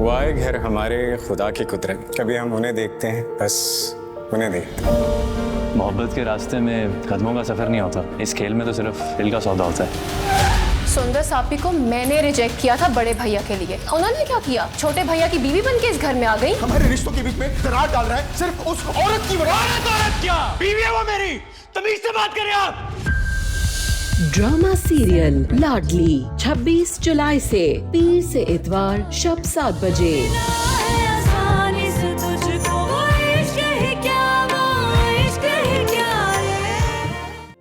हुआ है घर हमारे खुदा की कुदरत। कभी हम उन्हें देखते हैं, बस उन्हें देखते हैं। मोहब्बत के रास्ते में कदमों का सफर नहीं होता, इस खेल में तो सिर्फ दिल का सौदा होता है। सुंदर सापी को मैंने रिजेक्ट किया था बड़े भैया के लिए। उन्होंने क्या किया, छोटे भैया की बीवी बन के इस घर में आ गई। हमारे रिश्तों के बीच में दरार डाल रहा है सिर्फ उस औरत की वजह। औरत क्या, बीवी है वो मेरी, तमीज से बात करें आप। ड्रामा सीरियल लाडली 26 जुलाई से पीर से इतवार शाम 7 बजे।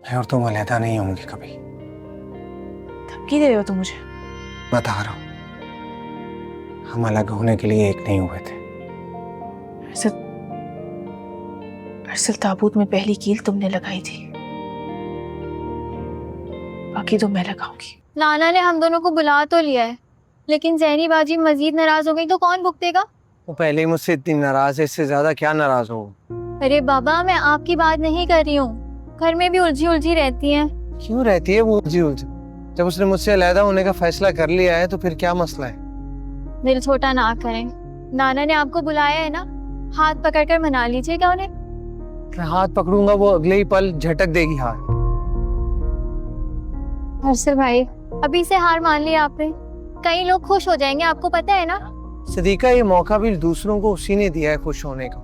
मैं और तुम अलहदा नहीं होंगे कभी। धमकी दे रहे हो तुम मुझे? बता रहा हूँ, हम अलग होने के लिए एक नहीं हुए थे। अरसल ताबूत में पहली कील तुमने लगाई थी, बाकी तो मैं लगाऊंगी। नाना ने हम दोनों को बुला तो लिया है, लेकिन ज़ैनी बाजी मजीद नाराज हो गई तो कौन भुगतेगा? वो पहले ही मुझसे इतनी नाराज है, इससे ज्यादा क्या नाराज हो? अरे बाबा, मैं आपकी बात नहीं कर रही हूँ, घर में भी उलझी उलझी रहती हैं। क्यों रहती है वो उलझी उलझी? जब उसने मुझसे अलहदा होने का फैसला कर लिया है तो फिर क्या मसला है? दिल छोटा ना करें, नाना ने आपको बुलाया है ना, हाथ पकड़कर मना लीजिएगा उन्हें। मैं हाथ पकड़ूंगा, वो अगले ही पल झटक देगी हाथ। अरसल भाई, अभी से हार मान ली आपने, कई लोग खुश हो जाएंगे, आपको पता है ना। सदीका, ये मौका भी दूसरों को उसी ने दिया है खुश होने का।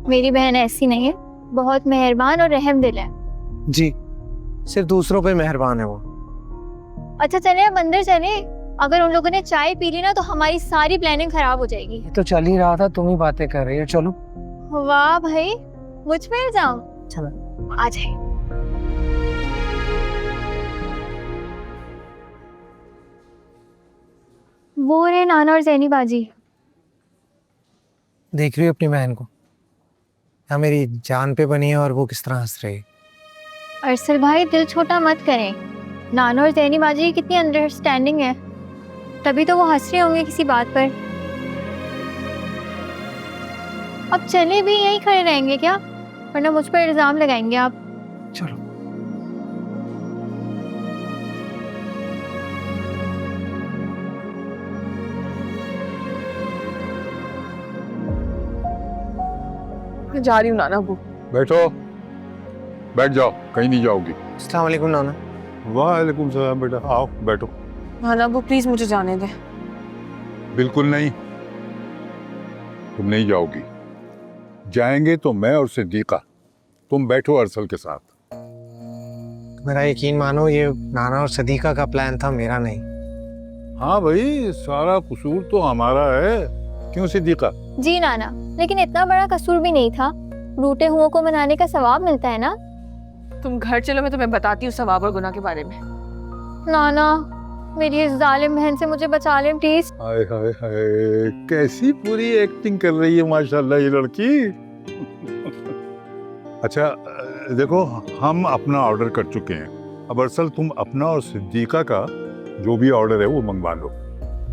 मेरी बहन ऐसी नहीं है, बहुत मेहरबान और रहम दिल है। जी, सिर्फ दूसरों पे मेहरबान है वो। अच्छा चले अब अंदर चले, अगर उन लोगों ने चाय पी ली ना तो हमारी सारी प्लानिंग खराब हो जाएगी। ये तो चल ही रहा था, तुम ही बातें कर रही हो। चलो। वाह भाई, मुझ पे इल्जाम। चलो आ जाए। वो रहे नाना और ज़ैनी बाजी। देख रही हो अपनी बहन को, क्या मेरी जान पे बनी है और वो किस तरह हंस रही है। अरसल भाई, दिल छोटा मत करें, नाना और ज़ैनी बाजी की कितनी अंडरस्टैंडिंग है, तभी तो वो हंस रहे होंगे किसी बात पर। अब चले भी यहीं खड़े रहेंगे क्या, वरना मुझ पर इल्जाम लगाएंगे आप। चलो। मैं जा रही हूँ नाना अबू। बैठो, बैठ जाओ, कहीं नहीं जाओगी। अस्सलाम वालेकुम नाना। वालेकुम सलाम बेटा, आओ बैठो। नाना अबू प्लीज मुझे जाने दे। बिल्कुल नहीं, तुम नहीं जाओगी। जाएंगे तो मैं और सिद्दीका, तुम बैठो अरसल के साथ। मेरा यकीन मानो, ये नाना और सदीका का प्लान था, मेरा नहीं। हाँ भाई, सारा कसूर तो हमारा है, क्यों सिद्दीका? जी नाना, लेकिन इतना बड़ा कसूर भी नहीं था, रूठे हुओं को मनाने का सवाब मिलता है ना। तुम घर चलो, मैं तुम्हें बताती हूँ सवाब और गुनाह के बारे में। नाना, मेरी इस जालिम बहन से मुझे बचा लें प्लीज। हाय हाय हाय, कैसी पूरी एक्टिंग कर रही है माशाल्लाह ये लड़की। अच्छा देखो, हम अपना ऑर्डर कर चुके हैं, अब अरसल तुम अपना और सिद्दीका का जो भी ऑर्डर है वो मंगवा लो,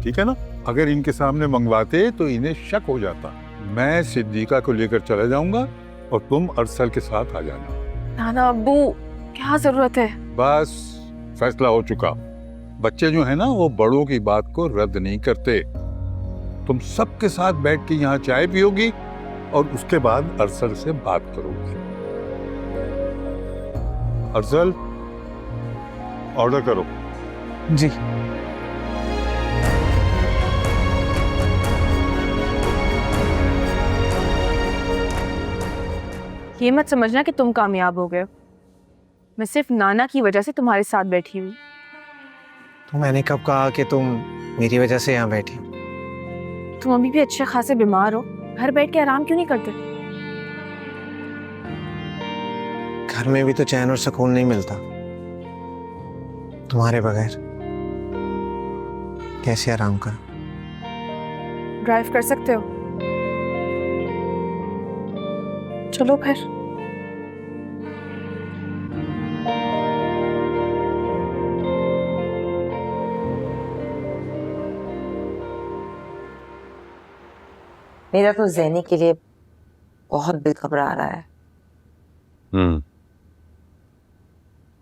ठीक है ना? अगर इनके सामने मंगवाते तो इन्हें शक हो जाता। मैं सिद्दीका को लेकर चला जाऊंगा और तुम अरसल के साथ आ जाना। नाना अब्बू, क्या जरूरत है? बस फैसला हो चुका। बच्चे जो है ना, वो बड़ों की बात को रद्द नहीं करते। तुम सबके साथ बैठ के यहाँ चाय पियोगी और उसके बाद अरसल से बात करोगी। अरसल, ऑर्डर करो। जी। ये मत समझना कि तुम कामयाब हो गए, मैं सिर्फ नाना की वजह से तुम्हारे साथ बैठी हुई। तो मैंने कब कहा कि तुम मेरी वजह से यहाँ बैठी? तुम अभी भी अच्छे खासे बीमार हो, घर बैठ के आराम क्यों नहीं करते? घर में भी तो चैन और सुकून नहीं मिलता तुम्हारे बगैर। कैसे आराम करूं? ड्राइव कर सकते हो? चलो फिर। मेरा तो ज़ैनी के लिए बहुत दिल घबरा रहा है।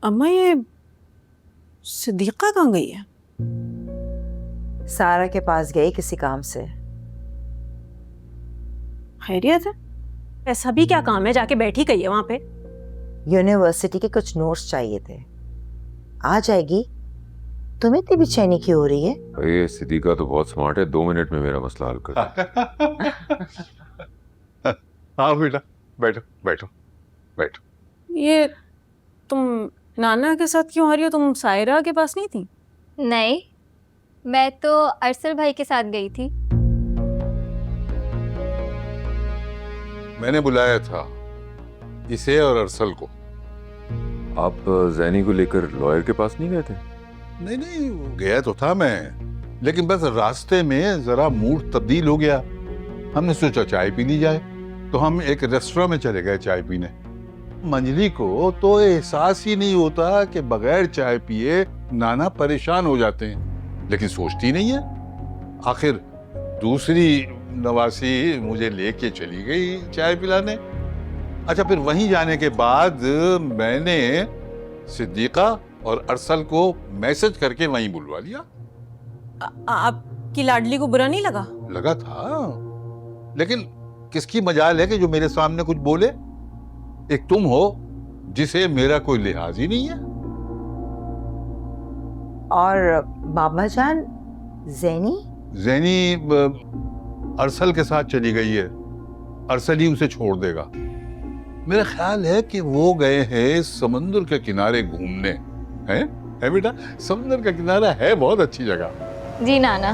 अम्मा, ये सिद्दीका कहाँ गई है? सारा के पास गई किसी काम से। खैरियत है? ऐसा भी क्या काम है, जाके बैठी गई है वहां पे? यूनिवर्सिटी के कुछ नोट्स चाहिए थे, आ जाएगी। तुम्हें इतनी बेचैनी क्यों हो रही है? ये सिद्दीका तो बहुत स्मार्ट है, 2 मिनट में मेरा मसला हल कर दे। हाँ बेटा, बैठो बैठो बैठो। ये तुम नाना के साथ क्यों आ रही हो? तुम सायरा के पास नहीं थी? नहीं, मैं तो अरसल भाई के साथ गई थी। मैंने बुलाया था इसे और अरसल को। आप जैनी को लेकर लॉयर के पास नहीं गए थे? नहीं नहीं, गया तो था मैं, लेकिन बस रास्ते में जरा मूड तब्दील हो गया। हमने सोचा चाय पी ली जाए, तो हम एक रेस्टोरेंट में चले गए चाय पीने। मंजली को तो एहसास ही नहीं होता कि बगैर चाय पिए नाना परेशान हो जाते हैं, लेकिन सोचती नहीं है। आखिर दूसरी नवासी मुझे लेके चली गई चाय पिलाने। अच्छा, फिर वहीं जाने के बाद मैंने सिद्दीका और अरसल को मैसेज करके वहीं बुलवा लिया। आपकी लाडली को बुरा नहीं लगा? लगा था, लेकिन किसकी मजाल है कि जो मेरे सामने कुछ बोले। एक तुम हो जिसे मेरा कोई लिहाज ही नहीं है। और बाबा जान जैनी अरसल के साथ चली गई है, अरसल ही उसे छोड़ देगा। मेरा ख्याल है कि वो गए हैं समुद्र के किनारे घूमने। है बेटा, समुद्र का किनारा है बहुत अच्छी जगह। जी नाना।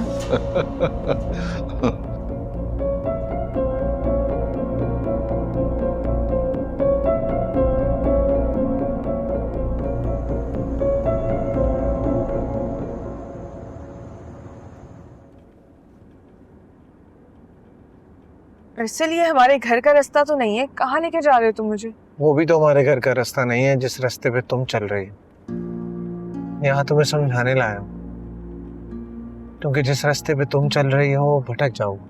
अरसल, ये हमारे घर का रास्ता तो नहीं है, कहाँ लेके जा रहे हो तुम मुझे? वो भी तो हमारे घर का रास्ता नहीं है जिस रास्ते पे तुम चल रही हो। यहाँ तुम्हें समझाने लाया हूँ, क्योंकि जिस रास्ते पे तुम चल रही हो भटक जाओगे,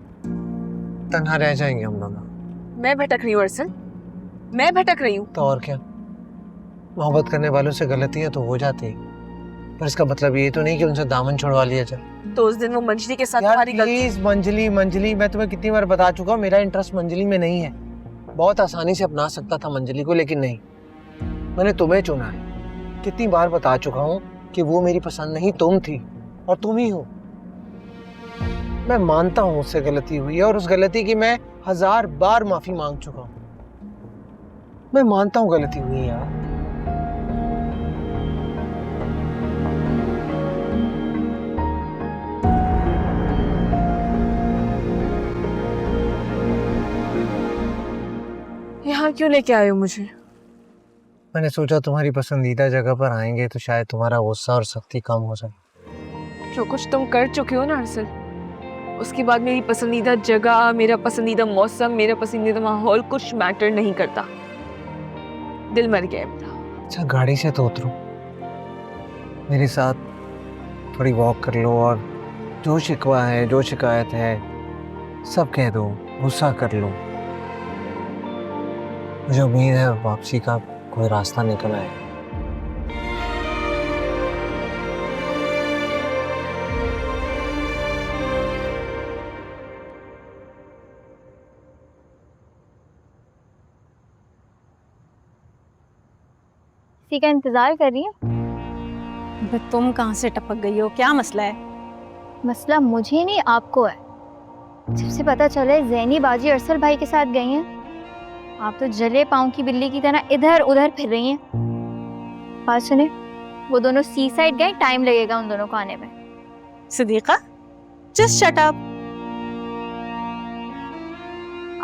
तन्हा रह जाएंगे हम दोनों। मैं भटक रही हूँ अरसल, मैं भटक रही हूँ। तो और क्या, मोहब्बत करने वालों से गलतियां तो हो जाती है, पर इसका मतलब ये तो नहीं कि उनसे दामन छुड़वा लिया जाए। तो उस दिन वो मंजली के साथ तुम्हारी प्लीज मंजली, मैं तुम्हें कितनी बार बता चुका हूँ, मेरा इंटरेस्ट मंजली में नहीं है। बहुत आसानी से अपना सकता था मंजली को, लेकिन नहीं, मैंने तुम्हें चुना है। कितनी बार बता चुका हूँ कि वो मेरी पसंद नहीं, तुम थी और तुम ही हो। मैं मानता हूँ उससे गलती हुई है और उस गलती की मैं 1000 बार माफी मांग चुका हूँ। मैं मानता हूँ गलती हुई है यार। यहाँ क्यों लेके आए हो मुझे? मैंने सोचा तुम्हारी पसंदीदा जगह पर आएंगे तो शायद तुम्हारा गुस्सा और सख्ती कम हो जाए। जो कुछ तुम कर चुके हो ना अरसल, उसके बाद मेरी पसंदीदा जगह, मेरा पसंदीदा मौसम, मेरा पसंदीदा माहौल कुछ मैटर नहीं करता। दिल मर गया मेरा। अच्छा, गाड़ी से तो उतरो, मेरे साथ थोड़ी वॉक कर लो और जो शिकवा है, जो शिकायत है, सब कह दो, गुस्सा कर लो। मुझे उम्मीद है वापसी का कोई रास्ता निकल आए। किसी का इंतजार कर रही है? तुम कहाँ से टपक गई हो? क्या मसला है? मसला मुझे नहीं, आपको है। जब से पता चला है ज़ैनी बाजी अरसल भाई के साथ गई हैं, आप तो जले पाँव की बिल्ली की तरह इधर उधर फिर रही हैं। बात सुने, वो दोनों सी साइड गए, टाइम लगेगा उन दोनों को आने में। Siddiqa, just shut up.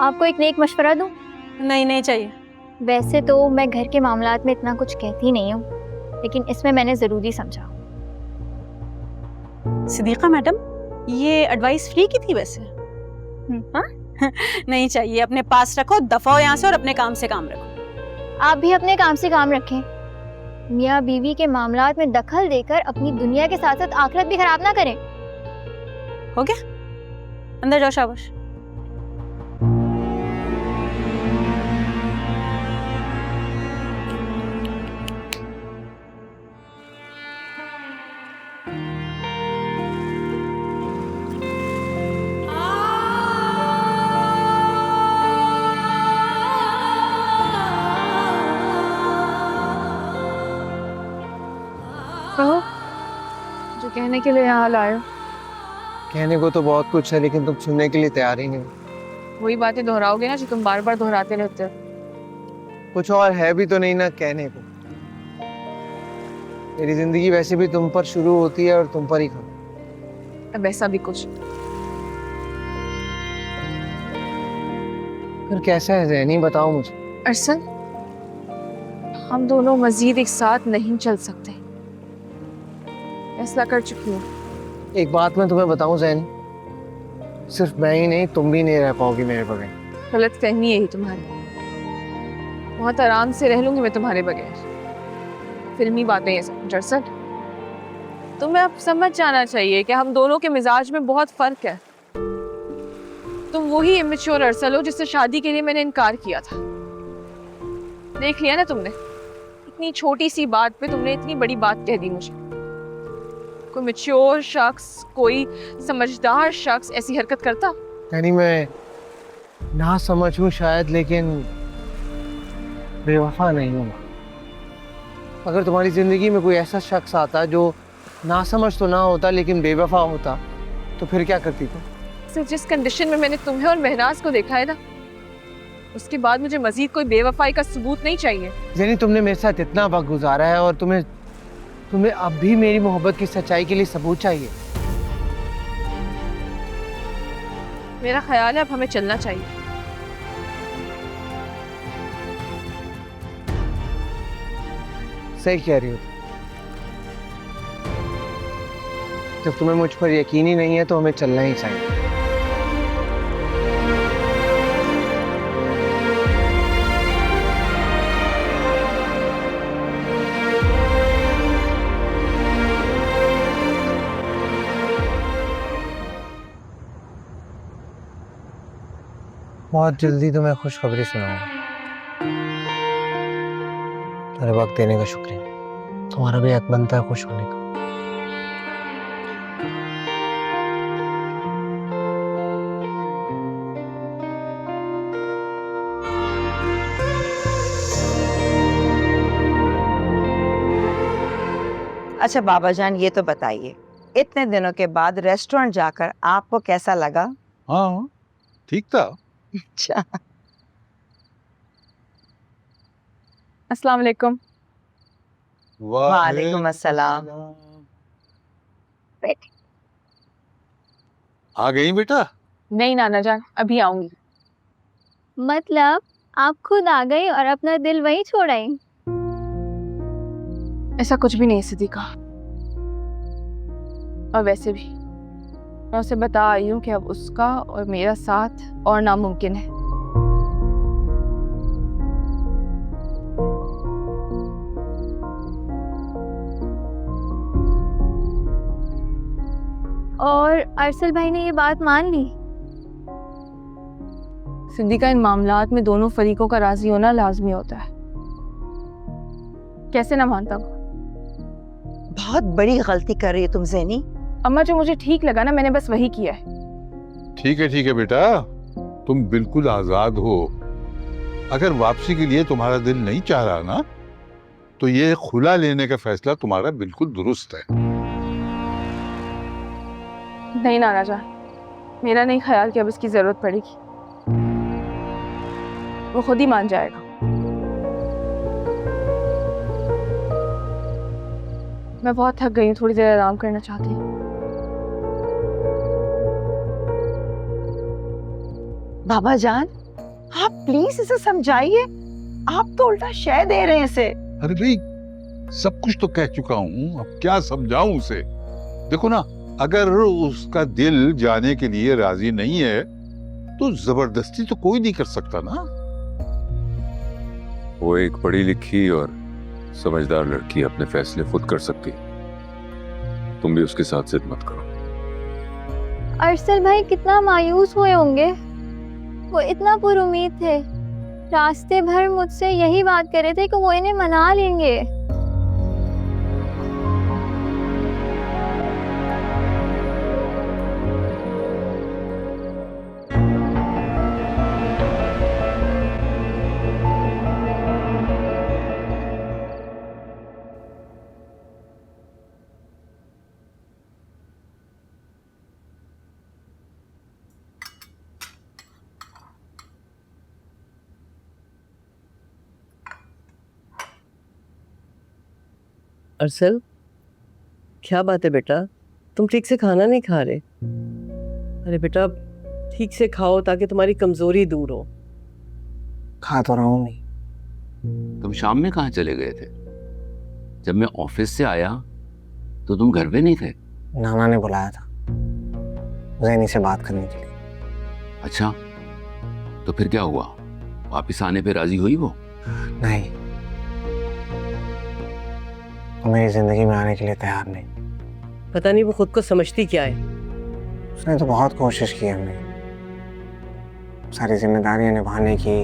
आपको एक नेक मशवरा दूं? नहीं चाहिए। वैसे तो मैं घर के मामलात में इतना कुछ कहती नहीं हूँ, लेकिन इसमें मैंने ज़रूरी समझा। सिद्दीका मैडम, ये एडवाइस फ्री की थी वैसे? हाँ? नहीं चाहिए, अपने पास रखो, दफा हो यहाँ से और अपने काम से काम रखो। आप भी अपने काम से काम रखें। मियाँ बीवी के मामलात में दखल देकर अपनी दुनिया के साथ साथ आखिरत भी खराब ना करें। हो गया? अंदर जाओ, शाबाश। कहने के लिए यहाँ लाए हो? कहने को तो बहुत कुछ है, लेकिन तुम सुनने के लिए तैयार ही नहीं। वही बातें दोहराओगे ना जो तुम बार बार दोहराते रहते हो। कुछ और है भी तो नहीं ना कहने को। मेरी जिंदगी वैसे भी तुम पर शुरू होती है और तुम पर ही खत्म। अब ऐसा भी कुछ। फिर कैसा है ज़ैनी, बताओ मुझे। अरसल, हम दोनों मजीद एक साथ नहीं चल सकते, फैसला कर चुकी हूँ। एक बात मैं तुम्हें बताऊं ज़ैनी, सिर्फ मैं ही नहीं तुम भी नहीं रह पाओगी मेरे बगैर। गलत फहमी है ही तुम्हारी। बहुत आराम से रह लूंगी मैं तुम्हारे बगैर। फिल्मी बातें ये सब। अरसल, तुम्हें अब समझ जाना चाहिए कि हम दोनों के मिजाज में बहुत फर्क है। तुम वही इमेच्योर अरसल हो जिससे शादी के लिए मैंने इनकार किया था। देख लिया ना तुमने, इतनी छोटी सी बात पे तुमने इतनी बड़ी बात कह दी मुझे। कोई मैच्योर शख्स, कोई समझदार शख्स ऐसी हरकत करता? यानी मैं ना समझ हूँ शायद, लेकिन बेवफा नहीं हूँ। अगर तुम्हारी जिंदगी में कोई ऐसा शख्स आता जो ना समझ तो ना होता लेकिन बेवफा होता, तो फिर क्या करती तुम? जिस कंडीशन में मैंने तुम्हें और महनाज को देखा है ना, उसके बाद मुझे मजीद कोई बेवफाई का सबूत नहीं चाहिए। यानी तुमने मेरे साथ इतना वक्त गुजारा है और तुम्हें अब भी मेरी मोहब्बत की सच्चाई के लिए सबूत चाहिए? मेरा ख्याल है अब हमें चलना चाहिए। सही कह रही हो। जब तुम्हें मुझ पर यकीन ही नहीं है तो हमें चलना ही चाहिए। बहुत जल्दी तुम्हें खुशखबरी सुनाऊंगा। अरे वक्त देने का शुक्रिया। तुम्हारा भी हक बनता है खुश होने का। अच्छा बाबा जान, ये तो बताइए, इतने दिनों के बाद रेस्टोरेंट जाकर आपको कैसा लगा? हाँ ठीक था। अच्छा। अस्सलाम वालेकुम। वालेकुम अस्सलाम। आ गई बेटा? नहीं नाना जान, अभी आऊंगी। मतलब आप खुद आ गई और अपना दिल वहीं छोड़ आई? ऐसा कुछ भी नहीं सिद्दीका। और वैसे भी मैं उसे बता आई हूँ कि अब उसका और मेरा साथ और नामुमकिन है। और अरसल भाई ने ये बात मान ली? सिद्दीका, इन मामलात में दोनों फरीकों का राजी होना लाजमी होता है। कैसे ना मानता हूँ? बहुत बड़ी गलती कर रही हो तुम ज़ैनी। अम्मा, जो मुझे ठीक लगा ना, मैंने बस वही किया है। ठीक है बेटा, तुम बिल्कुल आजाद हो। अगर वापसी के लिए तुम्हारा दिल नहीं चाह रहा ना, तो ये खुला लेने का फैसला तुम्हारा बिल्कुल दुरुस्त है। नहीं नाना जान, मेरा नहीं ख्याल कि अब इसकी जरूरत पड़ेगी। वो खुद ही मान जाएगा। मैं बहुत थक गई हूँ, थोड़ी देर आराम करना चाहती हूँ। बाबा जान, आप प्लीज इसे समझाइए। आप तो उल्टा शय दे रहे हैं इसे। अरे भाई, सब कुछ तो कह चुका हूँ, अब क्या समझाऊं उसे? देखो ना, अगर उसका दिल जाने के लिए राजी नहीं है तो जबरदस्ती तो कोई नहीं कर सकता ना। वो एक पढ़ी लिखी और समझदार लड़की अपने फैसले खुद कर सकती। तुम भी उसके साथ जिद मत करो। अरसल भाई कितना मायूस हुए होंगे। वो इतना पुरुमीद थे, रास्ते भर मुझसे यही बात कर रहे थे कि वो इन्हें मना लेंगे। अरसल, क्या बात है बेटा? तुम ठीक से खाना नहीं खा रहे? अरे बेटा, ठीक से खाओ ताकि तुम्हारी कमजोरी दूर हो। खा तो रहा हूँ नहीं। तुम शाम में कहाँ चले गए थे? जब मैं ऑफिस से आया तो तुम घर पे नहीं थे। नाना ने बुलाया था जैनी से बात करने के लिए। अच्छा, तो फिर क्या हुआ? वापिस आने पे राजी हुई वो? नहीं, वो मेरी जिंदगी में आने के लिए तैयार नहीं। पता नहीं वो खुद को समझती क्या है। उसने तो बहुत कोशिश की हमने, सारी जिम्मेदारियां निभाने की,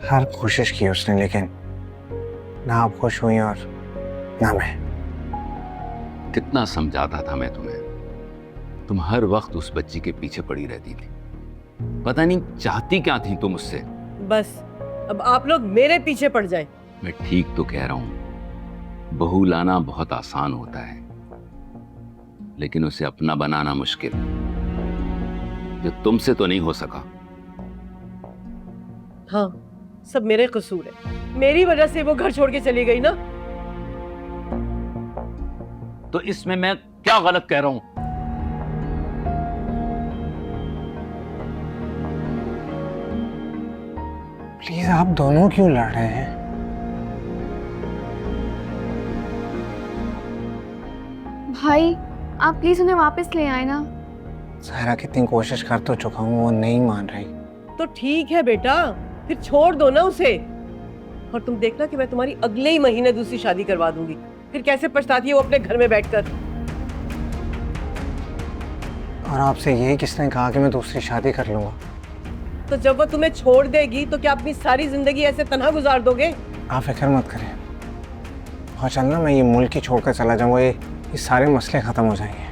हर कोशिश की उसने, लेकिन ना आप खुश हुई और ना मैं। कितना समझाता था मैं तुम्हें, तुम हर वक्त उस बच्ची के पीछे पड़ी रहती थी। पता नहीं चाहती क्या थी तुम उससे। बस अब आप लोग मेरे पीछे पड़ जाएं। मैं ठीक तो कह रहा हूं, बहू लाना बहुत आसान होता है, लेकिन उसे अपना बनाना मुश्किल। जो तुमसे तो नहीं हो सका। हाँ, सब मेरे कसूर है। मेरी वजह से वो घर छोड़ के चली गई ना। तो इसमें मैं क्या गलत कह रहा हूं? प्लीज, आप दोनों क्यों लड़ रहे हैं? भाई, आप प्लीज उन्हें वापस ले आए ना। सायरा कितनी कोशिश कर तो चुका हूँ, वो नहीं मान रही। तो ठीक है बेटा, फिर छोड़ दो ना उसे। और तुम देखना कि मैं तुम्हारी अगले ही महीने दूसरी शादी करवा दूंगी। फिर कैसे पछताती है वो अपने घर में बैठकर। और आपसे यही किसने कहा कि मैं दूसरी शादी कर लूंगा? तो जब वो तुम्हें छोड़ देगी तो क्या अपनी सारी जिंदगी ऐसे तन्हा गुजार दोगे? आप फिक्र मत करें, बहुत चलना मैं ये मुल्क ही छोड़कर चला जाऊंगा, ये सारे मसले खत्म हो जाएंगे।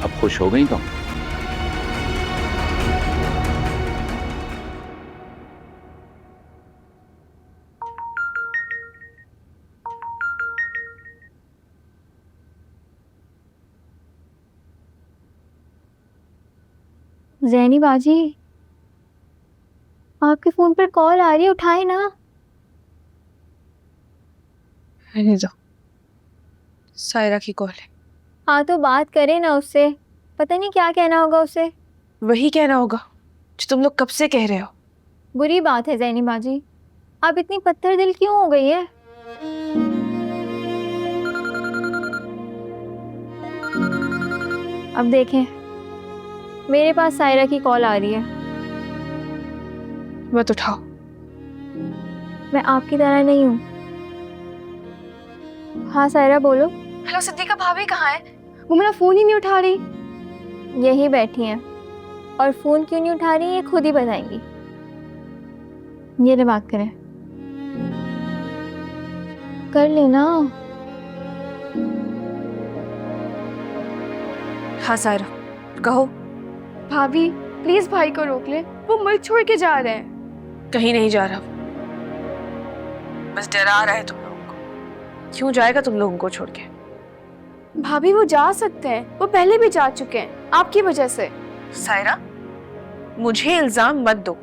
अब खुश हो गई तुम? ज़ैनी बाजी, आपके फोन पर कॉल आ रही है, उठाए ना। रहने दो, सायरा की कॉल है। हाँ तो बात करें ना उससे, पता नहीं क्या कहना होगा उसे। वही कहना होगा जो तुम लोग कब से कह रहे हो। बुरी बात है ज़ैनी बाजी, आप इतनी पत्थर दिल क्यों हो गई है? अब देखें, मेरे पास सायरा की कॉल आ रही है। मत उठाओ। मैं आपकी तरह नहीं हूँ। हाँ सायरा बोलो। हेलो सिद्दीका भाभी, कहाँ है? वो मेरा फोन ही नहीं उठा रही। यही बैठी हैं और फोन क्यों नहीं उठा रही ये खुद ही बताएंगी। ये ले बात करें, कर लेना। हाँ सायरा, कहो। भाभी प्लीज भाई को रोक ले, वो मुल्क छोड़ के जा रहे हैं। कहीं नहीं जा रहा, बस डरा रहा है तुम लोगों को। क्यों जाएगा तुम लोगों को छोड़ के? भाभी वो जा सकते हैं, वो पहले भी जा चुके हैं आपकी वजह से। सायरा, मुझे इल्जाम मत दो।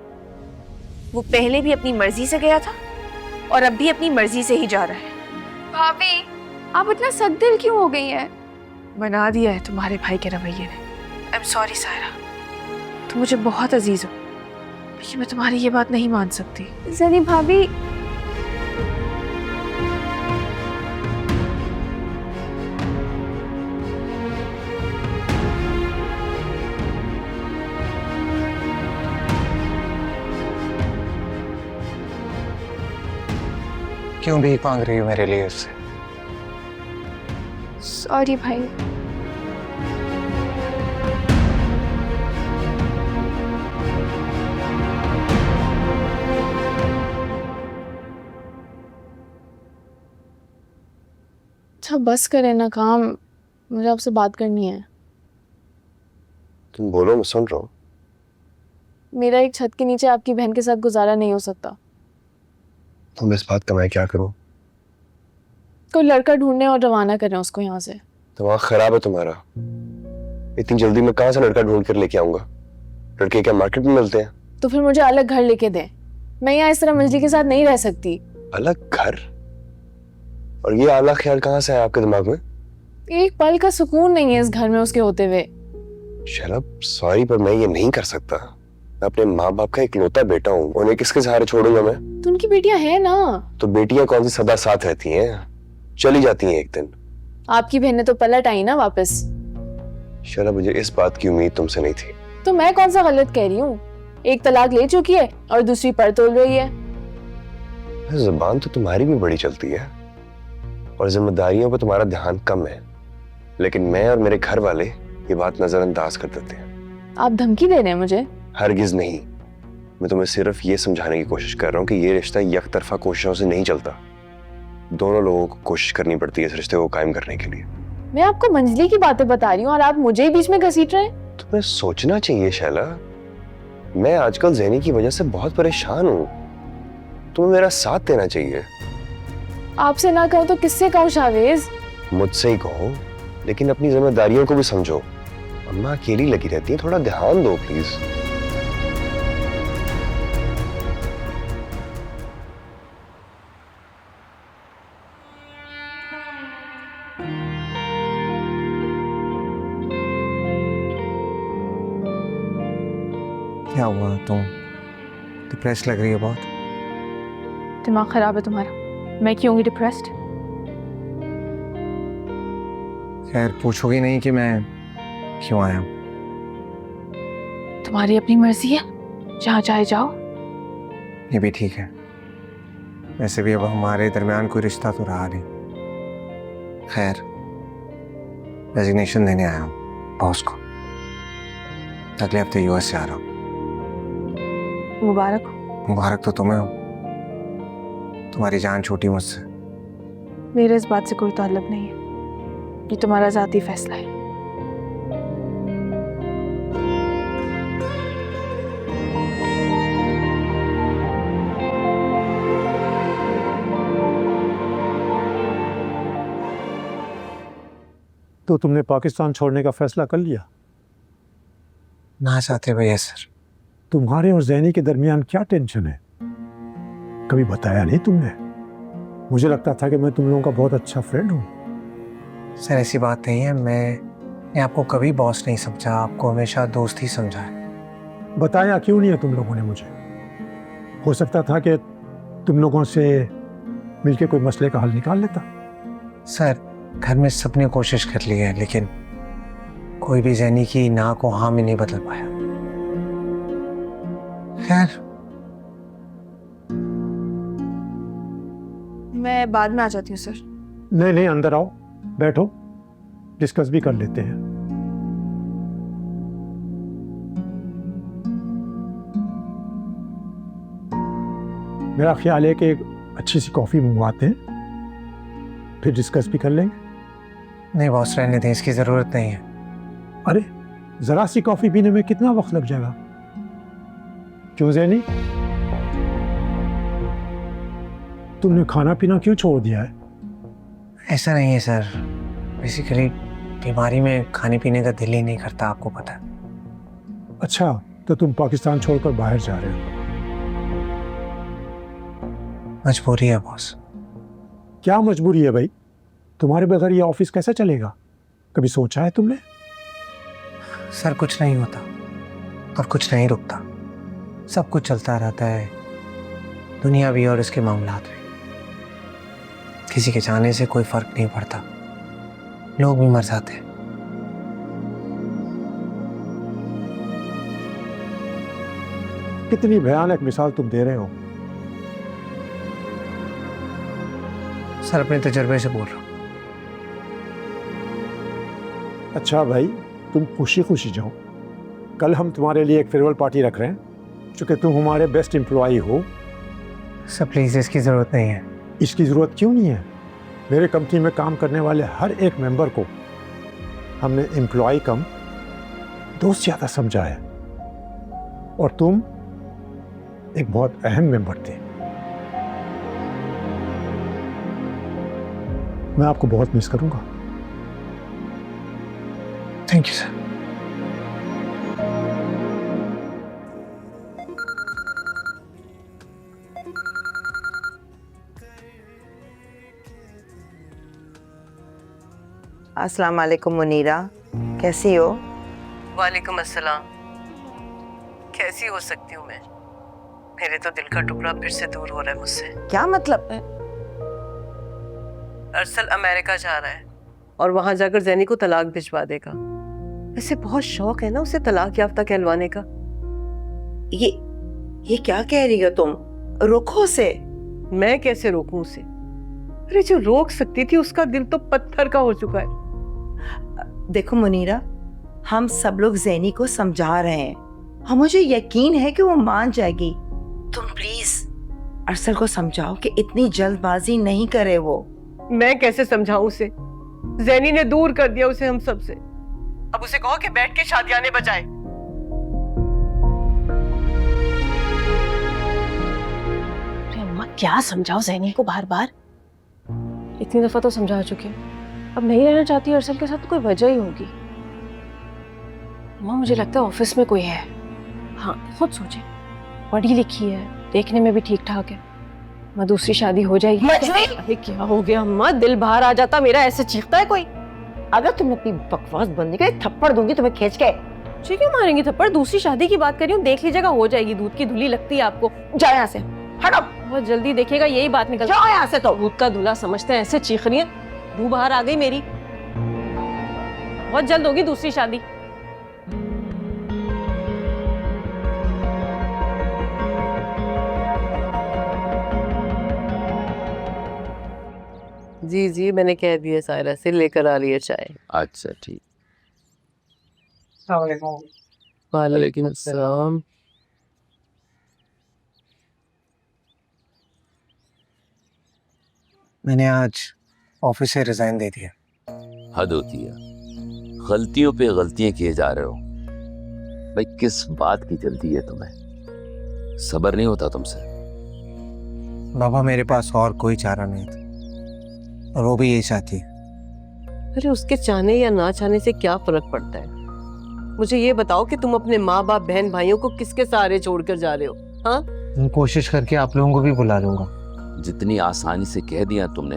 वो पहले भी अपनी मर्जी से गया था और अब भी अपनी मर्जी से ही जा रहा है। भाभी आप इतना सख्त दिल क्यों हो गई हैं? बना दिया है तुम्हारे भाई के रवैये ने। आई एम सॉरी सायरा, तुम मुझे बहुत अजीज हो, लेकिन मैं तुम्हारी ये बात नहीं मान सकती। ज़ैनी भाभी, क्यों भीख मांग रही हो मेरे लिए उससे? सॉरी भाई। अच्छा बस करें ना काम, मुझे आपसे बात करनी है। तुम बोलो, मैं सुन रहा हूँ। मेरा एक छत के नीचे आपकी बहन के साथ गुजारा नहीं हो सकता। तो मैं इस बात का मैं क्या करूं? कोई लड़का ढूंढने और रवाना करें उसको यहाँ से। दिमाग खराब है तुम्हारा। इतनी जल्दी मैं कहाँ से लड़का ढूंढ कर लेके आऊंगा? लड़के क्या मार्केट में मिलते हैं? तो फिर मुझे अलग घर लेके दें। मैं यहाँ इस तरह मंजली के साथ नहीं रह सकती। अलग घर? और ये आला ख्याल कहाँ से आया आपके दिमाग में? एक पल का सुकून नहीं है इस घर में उसके होते हुए। शरब सॉरी, पर मैं ये नहीं कर सकता। मैं अपने माँ बाप का इकलौता बेटा हूँ, उन्हें किसके सहारे छोड़ूंगा मैं? तो उनकी बेटियां हैं ना। तो बेटियां कौन सी सदा साथ रहती हैं? चली जाती हैं एक दिन। आपकी बहनें तो पलट आई ना वापस। शरब, मुझे इस बात की उम्मीद तुमसे नहीं थी। तो मैं कौन सा गलत कह रही हूँ? एक तलाक ले चुकी है और दूसरी पर तोल रही है। जुबान तो तुम्हारी भी बड़ी चलती है और जिम्मेदारियों पर तुम्हारा ध्यान कम है, लेकिन मैं और मेरे घर वाले ये बात नजरअंदाज कर देते हैं। आप धमकी दे रहे हैं मुझे? हरगिज नहीं। मैं तुम्हें सिर्फ ये समझाने की कोशिश कर रहा हूँ कि ये रिश्ता एक तरफा कोशिशों से नहीं चलता। दोनों लोगों को कोशिश करनी पड़ती है इस रिश्ते को कायम करने के लिए। मैं आपको मंजली की बातें बता रही हूँ और आप मुझे ही बीच में घसीट रहे हैं। तुम्हें सोचना चाहिए शैला, मैं आजकल ज़ैनी की वजह से बहुत परेशान हूँ। तुम्हें मेरा साथ देना चाहिए। आपसे ना कहूँ तो किससे कहूँ शावेज? मुझसे ही कहो, लेकिन अपनी जिम्मेदारियों को भी समझो। अम्मा अकेली लगी रहती है, थोड़ा ध्यान दो प्लीज। क्या हुआ? तुम डिप्रेस लग रही है बहुत। दिमाग खराब है तुम्हारा। मैं क्यों होंगी डिप्रेस्ड? खैर, पूछोगी नहीं कि मैं क्यों आया हूँ? तुम्हारी अपनी मर्जी है, जहाँ चाहे जाओ। ये भी ठीक है। वैसे भी अब हमारे दरमियान कोई रिश्ता तो रहा नहीं। खैर, रेजिग्नेशन देने आया हूँ बॉस को। अगले हफ्ते यूएस से आ रहा हूँ। मुबारक हो। मुबारक तो तुम्हें हो, तुम्हारी जान छोटी मुझसे। मेरे इस बात से कोई ताल्लुक नहीं है, ये तुम्हारा ज़ाती फैसला है। तो तुमने पाकिस्तान छोड़ने का फैसला कर लिया? ना चाहते भैया सर। तुम्हारे और ज़ैनी के दरमियान क्या टेंशन है? कभी बताया नहीं तुमने। मुझे लगता था कि मैं तुम लोगों का बहुत अच्छा फ्रेंड हूँ। सर ऐसी बात नहीं है, मैं आपको कभी बॉस नहीं समझा, आपको हमेशा दोस्त ही समझा है। बताया क्यों नहीं है तुम लोगों ने मुझे? हो सकता था कि तुम लोगों से मिलके कोई मसले का हल निकाल लेता। सर घर में सबने कोशिश कर ली है, लेकिन कोई भी ज़ैनी की ना को हाँ में नहीं बदल पाया। खैर, मैं बाद में आ जाती हूँ सर। नहीं नहीं, अंदर आओ, बैठो, डिस्कस भी कर लेते हैं। मेरा ख्याल है कि एक अच्छी सी कॉफी मंगवाते हैं, फिर डिस्कस भी कर लेंगे। नहीं बॉस, रहने दें, इसकी जरूरत नहीं है। अरे जरा सी कॉफी पीने में कितना वक्त लग जाएगा? क्यों ज़ैनी, तुमने खाना पीना क्यों छोड़ दिया है? ऐसा नहीं है सर, बेसिकली बीमारी में खाने पीने का दिल ही नहीं करता, आपको पता है। अच्छा, तो तुम पाकिस्तान छोड़कर बाहर जा रहे हो? मजबूरी है बॉस। क्या मजबूरी है भाई? तुम्हारे बगैर ये ऑफिस कैसे चलेगा? कभी सोचा है तुमने? सर कुछ नहीं होता और कुछ नहीं रुकता, सब कुछ चलता रहता है, दुनिया भी और इसके मामलात भी। किसी के जाने से कोई फर्क नहीं पड़ता, लोग भी मर जाते हैं। कितनी भयानक मिसाल तुम दे रहे हो। सर अपने तजुर्बे से बोल रहा हूँ। अच्छा भाई, तुम खुशी खुशी जाओ। कल हम तुम्हारे लिए एक फेयरवेल पार्टी रख रहे हैं, चूंकि तुम हमारे बेस्ट एम्प्लॉई हो। सर प्लीज़, इसकी ज़रूरत नहीं है। इसकी ज़रूरत क्यों नहीं है? मेरे कंपनी में काम करने वाले हर एक मेंबर को हमने एम्प्लॉय कम दोस्त ज़्यादा समझा है, और तुम एक बहुत अहम मेंबर थे। मैं आपको बहुत मिस करूंगा। Thank you sir. अस्सलाम वालेकुम मुनीरा, कैसी हो? वालेकुम अस्सलाम। कैसी हो सकती हूँ मैं? मेरे तो दिल का टुकड़ा फिर से दूर हो रहा है मुझसे। क्या मतलब? अरसल अमेरिका जा रहा है और वहां जाकर जैनी को तलाक भिजवा देगा। ऐसे बहुत शौक है ना उसे तलाक याफ्ता कहलवाने का। ये क्या कह रही हो तुम? रोको उसे। मैं कैसे रोकूं उसे? अरे जो रोक सकती थी उसका दिल तो पत्थर का हो चुका है। देखो मुनीरा, हम सब लोग जैनी को समझा रहे हैं और मुझे यकीन है कि वो मान जाएगी। तुम प्लीज अरसल को समझाओ कि इतनी जल्दबाजी नहीं करे वो। मैं कैसे समझाऊं उसे? जैनी ने दूर कर दिया उसे हम सब से। अब उसे कहो कि बैठ के शादियाने बजाए। अम्मा क्या समझाओ जैनी को बार बार? इतनी दफा तो समझा चुके हैं। अब नहीं रहना चाहती अरसल के साथ तो कोई वजह ही होगी। अम्मा मुझे लगता है ऑफिस में कोई है। हाँ खुद सोचे, पढ़ी लिखी है, देखने में भी ठीक ठाक है। मैं दूसरी शादी हो जाएगी। अरे क्या हो गया अम्मा? दिल बाहर आ जाता मेरा, ऐसे चीखता है कोई? अगर तुम अपनी बकवास बंद नहीं थप्पड़ दूंगी तुम्हें खींच के। ठीक है मारेंगी थप्पड़? दूसरी शादी की बात कर रही हूँ, देख लीजिएगा हो जाएगी। दूध की धुली लगती है आपको। जाओ यहाँ से, हटो। बहुत जल्दी देखिएगा यही बात निकल जाओ यहाँ से। तो दूध का धुला समझते हैं, ऐसे चीख रही है। रूह बाहर आ गई मेरी। बहुत जल्द होगी दूसरी शादी। जी जी मैंने कह दिया सायरा से लेकर आ रही है चाय। अच्छा ठीक। वालेकुम अस्सलाम। मैंने आज ऑफिस से रिजाइन दे दिया। हद होती है, गलतियों पे गलतियां किए जा रहे हो। भाई किस बात की जल्दी है तुम्हें? सब्र नहीं होता तुमसे? बाबा मेरे पास और कोई चारा नहीं था और वो भी यही चाहती है। अरे उसके चाहने या ना चाहने से क्या फर्क पड़ता है? मुझे ये बताओ कि तुम अपने माँ बाप बहन भाइयों को किसके सहारे छोड़कर जा रहे हो? हाँ मैं कोशिश करके आप लोगों को भी बुला लूंगा। जितनी आसानी से कह दिया तुमने,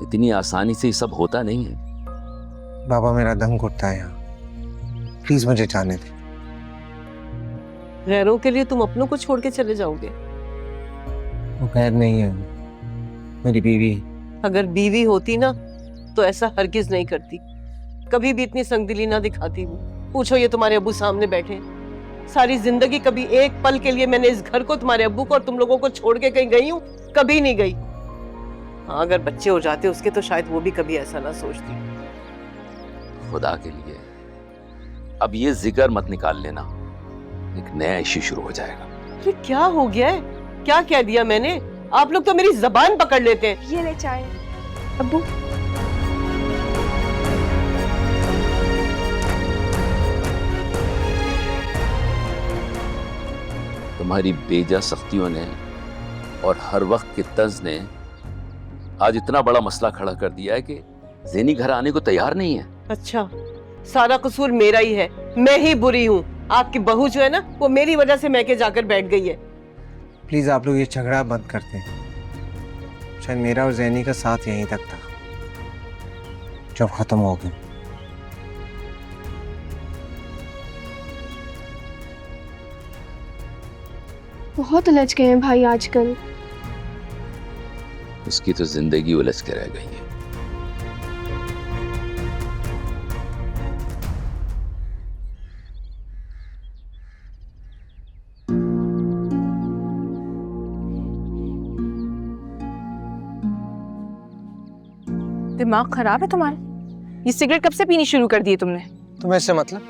इतनी आसानी से ये सब होता नहीं है। बाबा मेरा दम घुटता है यहाँ, प्लीज मुझे जाने दे। गैरों के लिए तुम अपनों को छोड़ के चले जाओगे? वो गैर नहीं है, मेरी बीवी। अगर बीवी होती ना तो ऐसा हरगिज नहीं करती, कभी भी इतनी संगदिली ना दिखाती हूँ। पूछो ये तुम्हारे अब्बू सामने बैठे। सारी जिंदगी कभी एक पल के लिए मैंने इस घर को, तुम्हारे अब्बू को और तुम लोगों को छोड़ के कहीं गई हूँ? कभी नहीं गई। हाँ अगर बच्चे हो जाते उसके तो शायद वो भी कभी ऐसा ना सोचती। खुदा के लिए अब ये जिक्र मत निकाल लेना, एक नया इश्यू शुरू हो जाएगा। ये क्या हो गया है? क्या कह दिया मैंने? आप लोग तो मेरी जबान पकड़ लेते हैं। ये ले चाय। अब्बू तुम्हारी बेजा सख्तियों ने और हर वक्त के तंज ने आज इतना बड़ा मसला खड़ा कर दिया है कि ज़ैनी घर आने को तैयार नहीं है। अच्छा सारा कसूर मेरा ही है, मैं ही बुरी हूँ। आपकी बहू जो है ना वो मेरी वजह से मैके जाकर बैठ गई है। प्लीज आप लोग ये झगड़ा बंद करते हैं। शायद मेरा और ज़ैनी का साथ यहीं तक था, जब खत्म हो गया। बहुत उलझ गए हैं भाई आजकल। उसकी तो जिंदगी उलझ के रह गई है। दिमाग खराब है तुम्हारा? ये सिगरेट कब से पीनी शुरू कर दी है तुमने? तुम्हें इससे मतलब?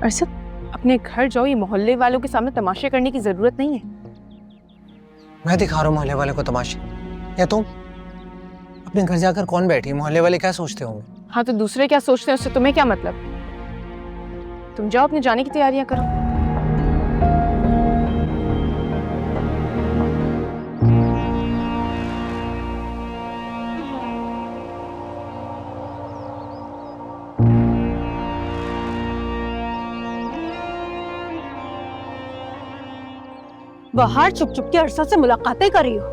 अरशद अपने घर जाओ, ये मोहल्ले वालों के सामने तमाशे करने की जरूरत नहीं है। मैं दिखा रहा हूँ मोहल्ले वाले को तमाशे, या तुम? अपने घर जाकर कौन बैठी है? मोहल्ले वाले क्या सोचते होंगे? हाँ तो दूसरे क्या सोचते हैं उससे तुम्हें क्या मतलब? तुम जाओ अपने जाने की तैयारियां करो। बाहर चुप चुप के अरसल से मुलाकातें कर रही हो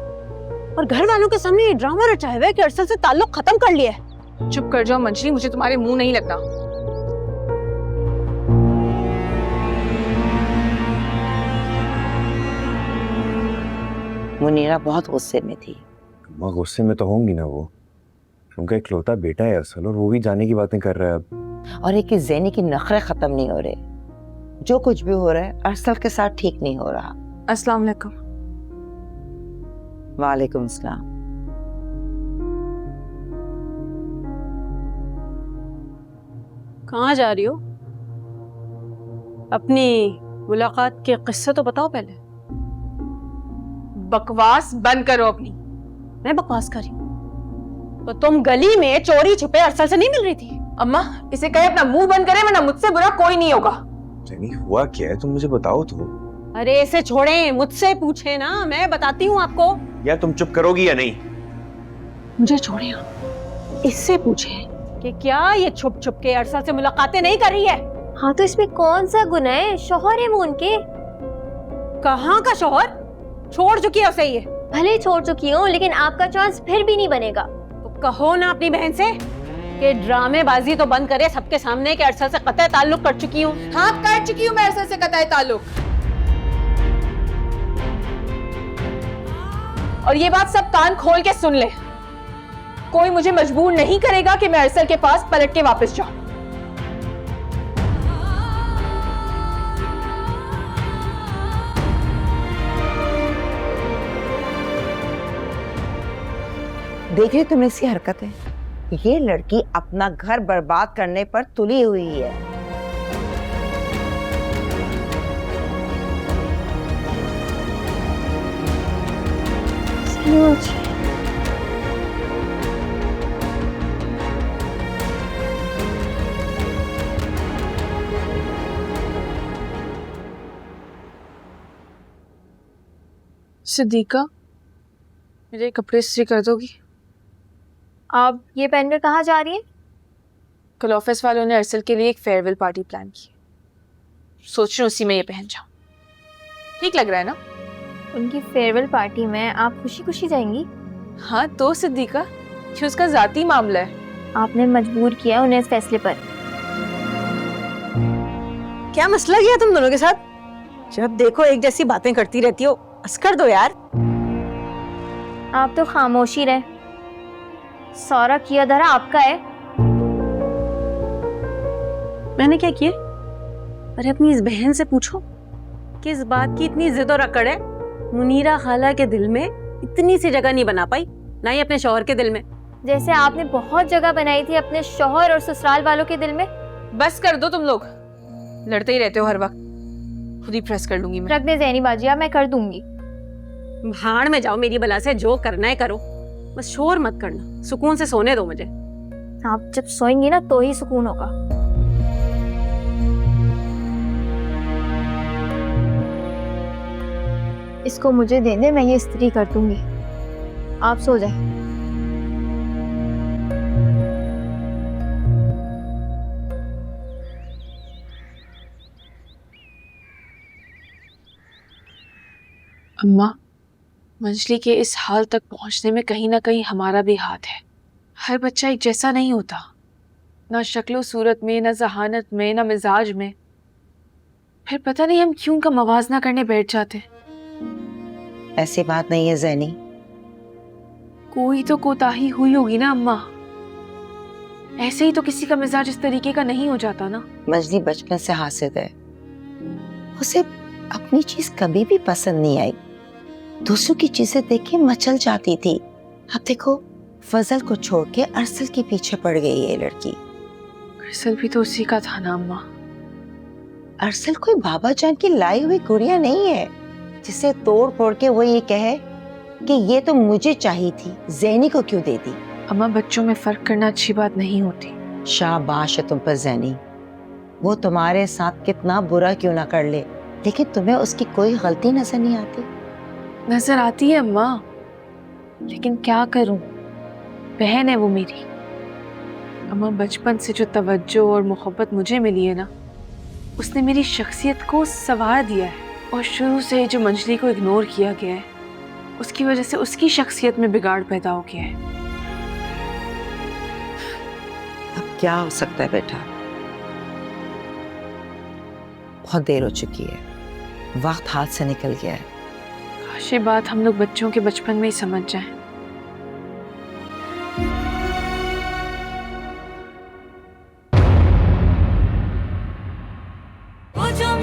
और घर वालों के सामने ये ड्रामा रचाया हुआ है कि अरसल से ताल्लुक खत्म कर लिया है। चुप कर जाओ मंजली, मुझे तुम्हारे मुंह नहीं लगना। मुनीरा बहुत गुस्से में थी। अम्मा गुस्से में तो होंगी ना, वो उनका इकलौता बेटा है अरसल, और वो भी जाने की बातें कर रहा है अब। और एक ज़ैनी की नखरे खत्म नहीं हो रहे। जो कुछ भी हो रहा है अरसल के साथ ठीक नहीं हो रहा। अस्सलाम वालेकुम। वालेकुम सलाम। कहाँ जा रही हो? अपनी मुलाकात के किस्से तो बताओ पहले। बकवास बंद करो अपनी। मैं बकवास कर रही हूँ? तो तुम गली में चोरी छुपे अरसल से नहीं मिल रही थी? अम्मा इसे कहे अपना मुंह बंद करे, वरना मुझसे बुरा कोई नहीं होगा। जैनी हुआ क्या है, तुम मुझे बताओ तो। अरे इसे छोड़ें, मुझसे पूछे ना, मैं बताती हूँ आपको। यार तुम चुप करोगी या नहीं? मुझे छोड़े आप, इससे पूछे कि क्या ये छुप छुप के अरसल से मुलाकातें नहीं कर रही है? हाँ तो इसमें कौन सा गुनाह है? शौहर है वो उनके। कहाँ का शौहर? छोड़ चुकी है उसे ये। भले ही छोड़ चुकी हूँ, लेकिन आपका चांस फिर भी नहीं बनेगा। तो कहो ना अपनी बहन से कि ड्रामेबाजी तो बंद करे सबके सामने कि अरसल से कतई ताल्लुक कर चुकी हूँ। हाँ कर चुकी हूँ मैं अरसल से कतई ताल्लुक। और ये बात सब कान खोल के सुन ले, कोई मुझे मजबूर नहीं करेगा कि मैं अरसल के पास पलट के वापस जाऊं। देख रहे तुम इसकी हरकतें? ये लड़की अपना घर बर्बाद करने पर तुली हुई है। सिद्दीका, मेरे कपड़े इस्त्री कर दोगी? आप ये पहनकर कहाँ जा रही हैं? कल ऑफिस वालों ने अरसल के लिए एक फेयरवेल पार्टी प्लान की, सोच रही हूँ उसी में ये पहन जाऊँ। ठीक लग रहा है ना? उनकी फेयरवेल पार्टी में आप खुशी खुशी जाएंगी? हाँ तो सिद्दीका, कि उसका जाती मामला है। आपने मजबूर किया उन्हें इस फैसले पर। क्या मसला गया तुम दोनों के साथ? जब देखो एक जैसी बातें करती रहती हो, बस कर दो यार। आप तो खामोशी रहे। सारा किया धरा आपका है। मैंने क्या किया? अरे अपनी इस बहन से पूछो कि इस बात की इतनी जिद और अकड़ है। मुनीरा खाला के दिल में इतनी सी जगह नहीं बना पाई, ना ही अपने शौहर के दिल में। जैसे आपने बहुत जगह बनाई थी अपने शौहर और ससुराल वालों के दिल में। बस कर दो, तुम लोग लड़ते ही रहते हो हर वक्त। खुद ही प्रेस कर लूंगी मैं। रख दे ज़ैनी बाजी, मैं कर दूंगी। भाड़ में जाओ मेरी बला से, जो करना है करो, बस शोर मत करना, सुकून से सोने दो मुझे। आप जब सोएंगी ना तो ही सुकून होगा। इसको मुझे दे दे, मैं ये इस्त्री कर दूंगी। आप सो जाए। अम्मा, मंजली के इस हाल तक पहुंचने में कहीं ना कहीं हमारा भी हाथ है। हर बच्चा एक जैसा नहीं होता, ना शक्लो सूरत में, ना जहानत में, ना मिजाज में। फिर पता नहीं हम क्यों का मवाजना करने बैठ जाते। ऐसी बात नहीं है ज़ैनी। कोई तो कोताही हुई होगी ना अम्मा। ऐसे ही तो किसी का मिजाज इस तरीके का नहीं हो जाता ना। मंजली बचपन से हासिल है, उसे अपनी चीज कभी भी पसंद नहीं आई। दूसरों की चीजें देख के मचल जाती थी। अब देखो फजल को छोड़ के अरसल के पीछे पड़ गई ये लड़की। अरसल भी तो उसी का था ना अम्मा। अरसल कोई बाबा जान की लाई हुई गुड़िया नहीं है जिसे तोड़ फोड़ के वो ये कहे कि ये तो मुझे चाहिए थी, ज़ैनी को क्यों दे दी। अम्मा बच्चों में फर्क करना अच्छी बात नहीं होती। शाबाश है तुम पर ज़ैनी। वो तुम्हारे साथ कितना बुरा क्यों ना कर ले, लेकिन तुम्हें उसकी कोई गलती नजर नहीं आती। नजर आती है अम्मा, लेकिन क्या करूं, बहन है वो मेरी। अम्मा बचपन से जो तवज्जो और मोहब्बत मुझे मिली है ना, उसने मेरी शख्सियत को संवार दिया है। और शुरू से ही जो मंजली को इग्नोर किया गया है, उसकी वजह से उसकी शख्सियत में बिगाड़ पैदा हो गया है। अब क्या हो सकता है बेटा? बहुत देर हो चुकी है, वक्त हाथ से निकल गया है। काश ये बात हम लोग बच्चों के बचपन में ही समझ जाएं। वो जो